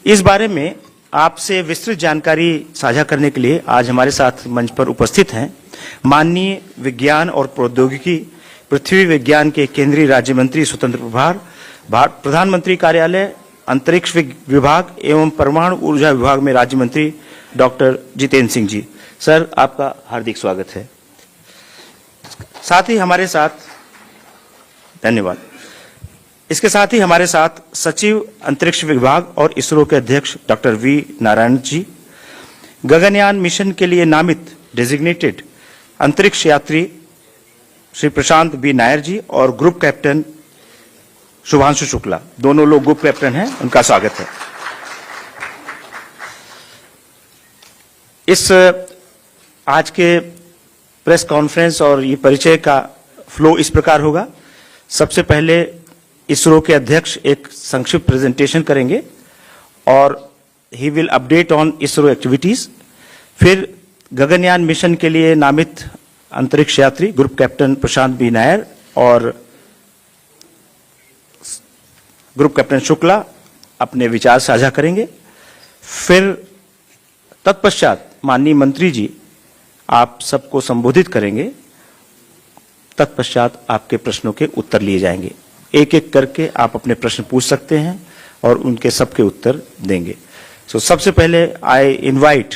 इस बारे में आपसे विस्तृत जानकारी साझा करने के लिए आज हमारे साथ मंच पर उपस्थित हैं माननीय विज्ञान और प्रौद्योगिकी पृथ्वी विज्ञान के केंद्रीय राज्य मंत्री स्वतंत्र प्रभार प्रधानमंत्री कार्यालय अंतरिक्ष विभाग एवं परमाणु ऊर्जा विभाग में राज्य मंत्री डॉक्टर जितेंद्र सिंह जी। सर, आपका हार्दिक स्वागत है। साथ ही हमारे साथ धन्यवाद। इसके साथ ही हमारे साथ सचिव अंतरिक्ष विभाग और इसरो के अध्यक्ष doctor we Narayan ji, Gaganyaan mission के लिए नामित डेजिग्नेटेड अंतरिक्ष यात्री श्री प्रशांत बी नायर जी और ग्रुप कैप्टन शुभांशु शुक्ला, दोनों लोग ग्रुप कैप्टन हैं, उनका स्वागत है। इस आज के प्रेस कॉन्फ्रेंस और ये परिचय का फ्लो इस प्रकार होगा। सबसे पहले इसरो के अध्यक्ष एक संक्षिप्त प्रेजेंटेशन करेंगे और he will update on ISRO activities. फिर गगनयान मिशन के लिए नामित अंतरिक्ष यात्री ग्रुप कैप्टन प्रशांत बी नायर और ग्रुप कैप्टन शुक्ला अपने विचार साझा करेंगे। फिर तत्पश्चात माननीय मंत्री जी आप सबको संबोधित करेंगे। तत्पश्चात आपके प्रश्नों के उत्तर लिए जाएंगे। एक एक करके आप अपने प्रश्न पूछ सकते हैं और उनके सबके उत्तर देंगे। सबसे पहले आई इनवाइट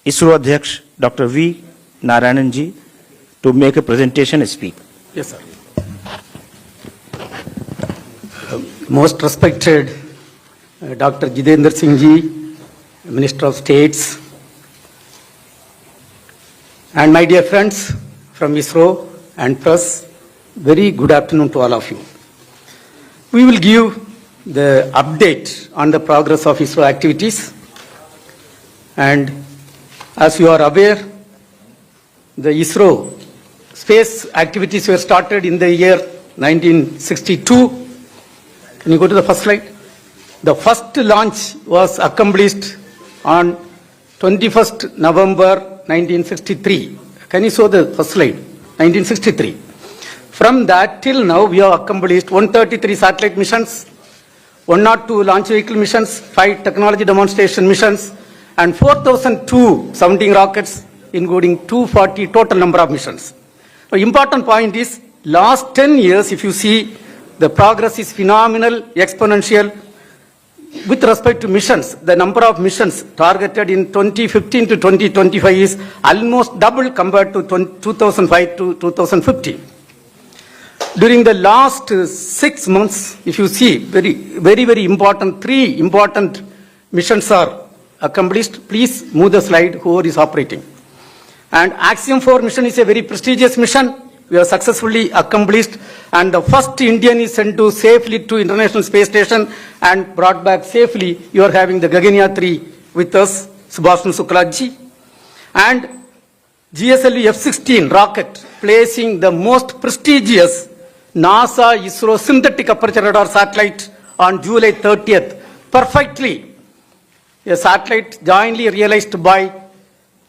इसरो अध्यक्ष doctor V Narayanan ji to make a presentation speak. Yes, sir. Most respected Dr. Jitendra Singh ji, Minister of States, and my dear friends from ISRO and press, very good afternoon to all of you. We will give the update on the progress of ISRO activities, and as you are aware, the ISRO space activities were started in the year 1962. Can you go to the first slide? The first launch was accomplished on 21st November 1963. Can you show the first slide? 1963. From that till now, we have accomplished 133 satellite missions, 102 launch vehicle missions, 5 technology demonstration missions, and 4,002 sounding rockets, including 240 total number of missions. The important point is, last 10 years, if you see, the progress is phenomenal, exponential. With respect to missions, the number of missions targeted in 2015 to 2025 is almost double compared to 2005 to 2015. During the last 6 months, if you see, very important, 3 important missions are accomplished. Please move the slide, whoever is operating. And Axiom 4 mission is a very prestigious mission. We have successfully accomplished, and the first Indian is sent to safely to International Space Station and brought back safely. You are having the Gaganyaan 3 with us, Shubhanshu Shukla ji. And GSLV F-16 rocket placing the most prestigious NASA ISRO synthetic aperture radar satellite on July 30th. Perfectly, a satellite jointly realized by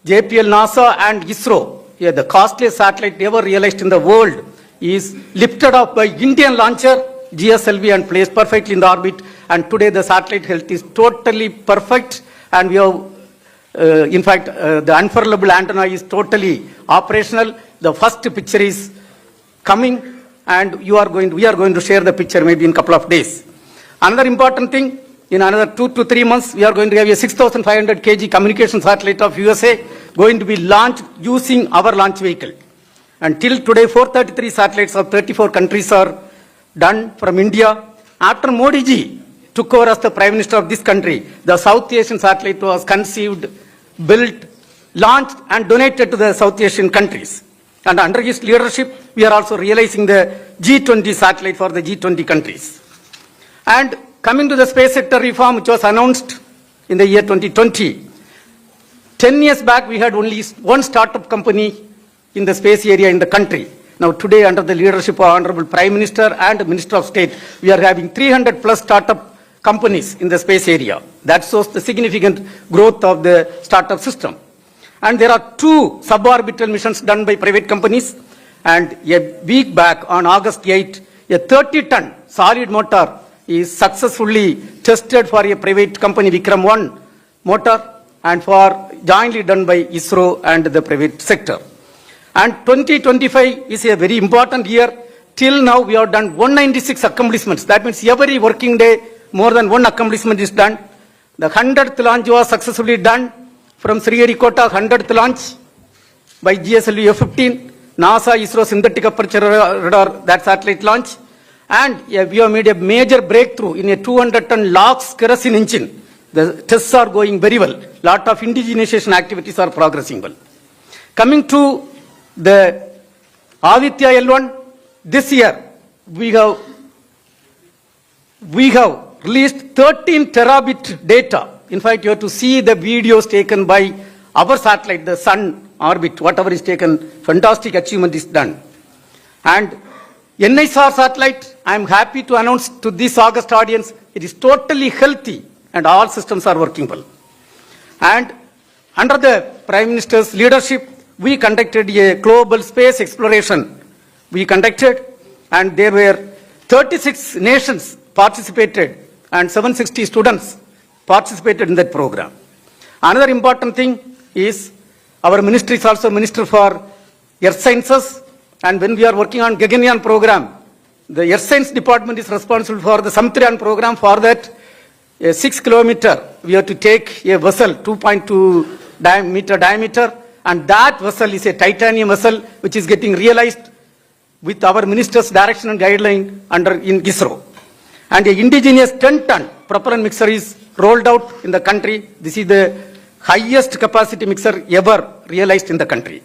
JPL, NASA and ISRO. Yeah, the costliest satellite ever realized in the world is lifted off by Indian launcher GSLV and placed perfectly in the orbit. And today the satellite health is totally perfect, and we have, in fact, the unfurlable antenna is totally operational. The first picture is coming, and we are going to share the picture maybe in a couple of days. Another important thing, in another 2 to 3 months, we are going to have a 6,500 kg communication satellite of USA going to be launched using our launch vehicle. Until today, 433 satellites of 34 countries are done from India. After Modi ji took over as the Prime Minister of this country, the South Asian satellite was conceived, built, launched and donated to the South Asian countries. And under his leadership, we are also realizing the G20 satellite for the G20 countries. And coming to the space sector reform, which was announced in the year 2020, 10 years back, we had only one startup company in the space area in the country. Now today, under the leadership of Honorable Prime Minister and Minister of State, we are having 300 plus startup companies in the space area. That shows the significant growth of the startup system. And there are 2 suborbital missions done by private companies. And a week back, on August 8, a 30-ton solid motor is successfully tested for a private company, Vikram 1 motor, and for jointly done by ISRO and the private sector. And 2025 is a very important year. Till now, we have done 196 accomplishments. That means every working day, more than one accomplishment is done. The 100th launch was successfully done from Sriharikota, 100th launch by GSLV F-15, NASA ISRO synthetic aperture radar, that satellite launch. And we have made a major breakthrough in a 200-ton LOX kerosene engine. The tests are going very well. Lot of indigenization activities are progressing well. Coming to the Aditya L1, this year we have released 13 terabit data. In fact, you have to see the videos taken by our satellite, the Sun orbit, whatever is taken, fantastic achievement is done. And NISR satellite, I am happy to announce to this August audience, it is totally healthy and all systems are working well. And under the Prime Minister's leadership, we conducted a global space exploration. We conducted, and there were 36 nations participated and 760 students participated in that program. Another important thing is our ministry is also Minister for Earth Sciences, and when we are working on Gaganyaan program, the Earth Science Department is responsible for the Samudran program. For that, a 6 kilometer, we have to take a vessel, 2.2 meter diameter, and that vessel is a titanium vessel which is getting realized with our minister's direction and guideline in ISRO. And an indigenous 10-ton propellant mixer is rolled out in the country. This is the highest capacity mixer ever realized in the country.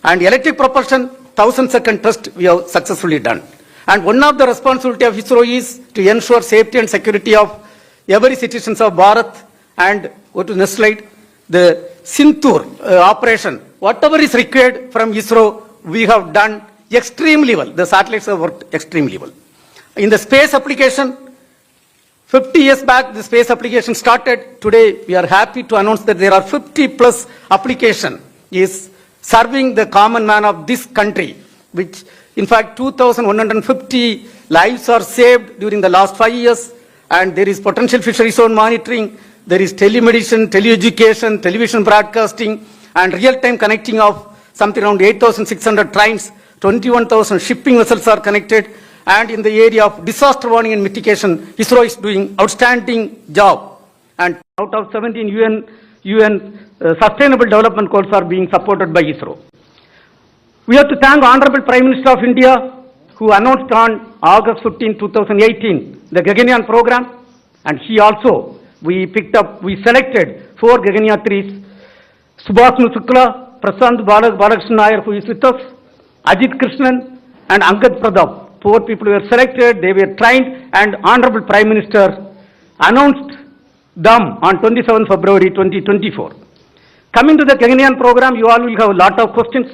And electric propulsion, 1,000-second test we have successfully done. And one of the responsibility of ISRO is to ensure safety and security of every citizens of Bharat. And go to the next slide. The Sintur operation, whatever is required from ISRO, we have done extremely well. The satellites have worked extremely well. In the space application, 50 years back, the space application started. Today, we are happy to announce that there are 50 plus application is serving the common man of this country, which in fact 2,150 lives are saved during the last 5 years, and there is potential fishery zone monitoring, there is telemedicine, teleeducation, television broadcasting, and real-time connecting of something around 8,600 trains, 21,000 shipping vessels are connected, and in the area of disaster warning and mitigation, ISRO is doing outstanding job. And out of 17 UN Sustainable Development Goals are being supported by ISRO. We have to thank Honorable Prime Minister of India, who announced on August 15, 2018, the Gaganyaan program, and we selected 4 Gaganyaan 3s, Shubhanshu Shukla, Prasant Balakrishnan Nair, who is with us, Ajit Krishnan, and Angad Pradap. 4 people were selected, they were trained, and Honorable Prime Minister announced them on 27 February 2024. Coming to the Gaganyaan program, you all will have a lot of questions.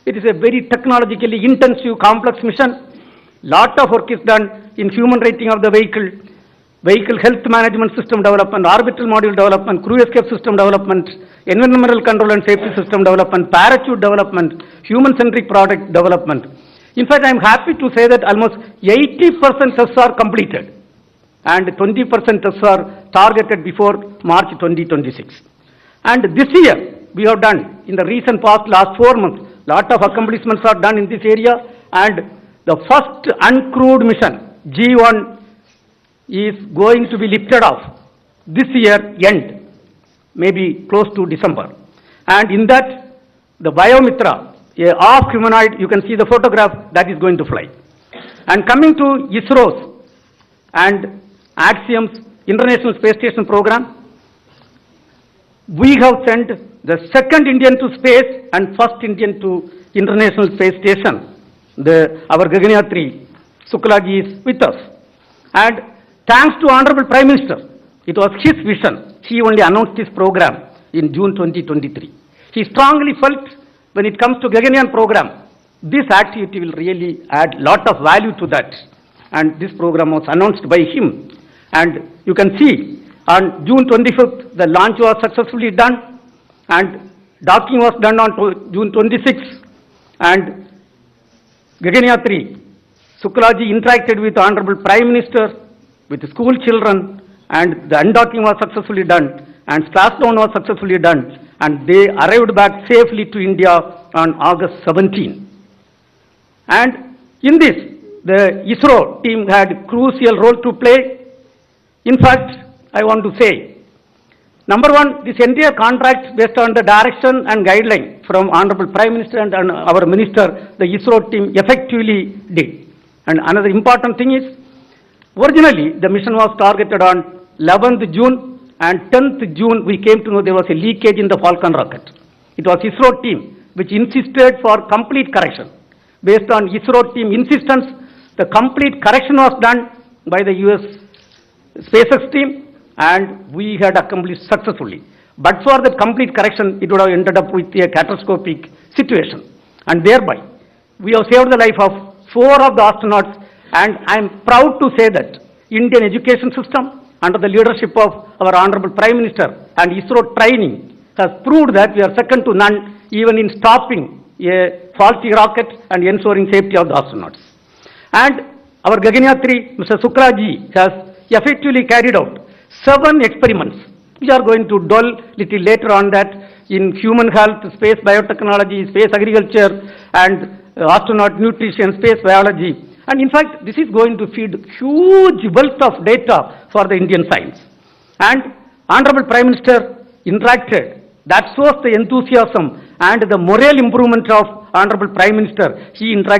It is a very technologically intensive, complex mission. Lot of work is done in human rating of the vehicle health management system development, orbital module development, crew escape system development, environmental control and safety system development, parachute development, human-centric product development. In fact, I am happy to say that almost 80% tests are completed and 20% tests are targeted before March 2026. And this year, we have done, in the recent past, last 4 months, lot of accomplishments are done in this area, and the first uncrewed mission, G1, is going to be lifted off this year end, maybe close to December. And in that, the Biomitra, a half humanoid, you can see the photograph, that is going to fly. And coming to ISRO's and Axiom's International Space Station program, we have sent the second Indian to space and first Indian to International Space Station. Our Gaganyaan 3, Shukla ji is with us. And thanks to Honorable Prime Minister, it was his vision. He only announced this program in June 2023. He strongly felt when it comes to Gaganyaan program, this activity will really add lot of value to that. And this program was announced by him. And you can see on June 25th, the launch was successfully done and docking was done on June 26th. And Gaganyaan 3, Shuklaji interacted with Honorable Prime Minister, with school children, and the undocking was successfully done, and splashdown was successfully done, and they arrived back safely to India on August 17. And in this, the ISRO team had a crucial role to play. In fact, I want to say, number one, this entire contract based on the direction and guideline from Honorable Prime Minister and our Minister, the ISRO team effectively did. And another important thing is, originally the mission was targeted on 11th June, and 10th June we came to know there was a leakage in the Falcon rocket. It was ISRO team which insisted for complete correction. Based on ISRO team insistence, the complete correction was done by the US SpaceX team, and we had accomplished successfully. But for the complete correction, it would have ended up with a catastrophic situation. And thereby, we have saved the life of 4 of the astronauts, and I am proud to say that Indian education system, under the leadership of our Honorable Prime Minister and ISRO training, has proved that we are second to none even in stopping a faulty rocket and ensuring safety of the astronauts. And our Gaganyaan 3, Mr. Shukla ji, has effectively carried out 7 experiments. We are going to dwell little later on that in human health, space biotechnology, space agriculture, and astronaut nutrition, space biology. And in fact, this is going to feed huge wealth of data for the Indian science. And Honorable Prime Minister interacted. That shows the enthusiasm and the moral improvement of Honorable Prime Minister. He interacted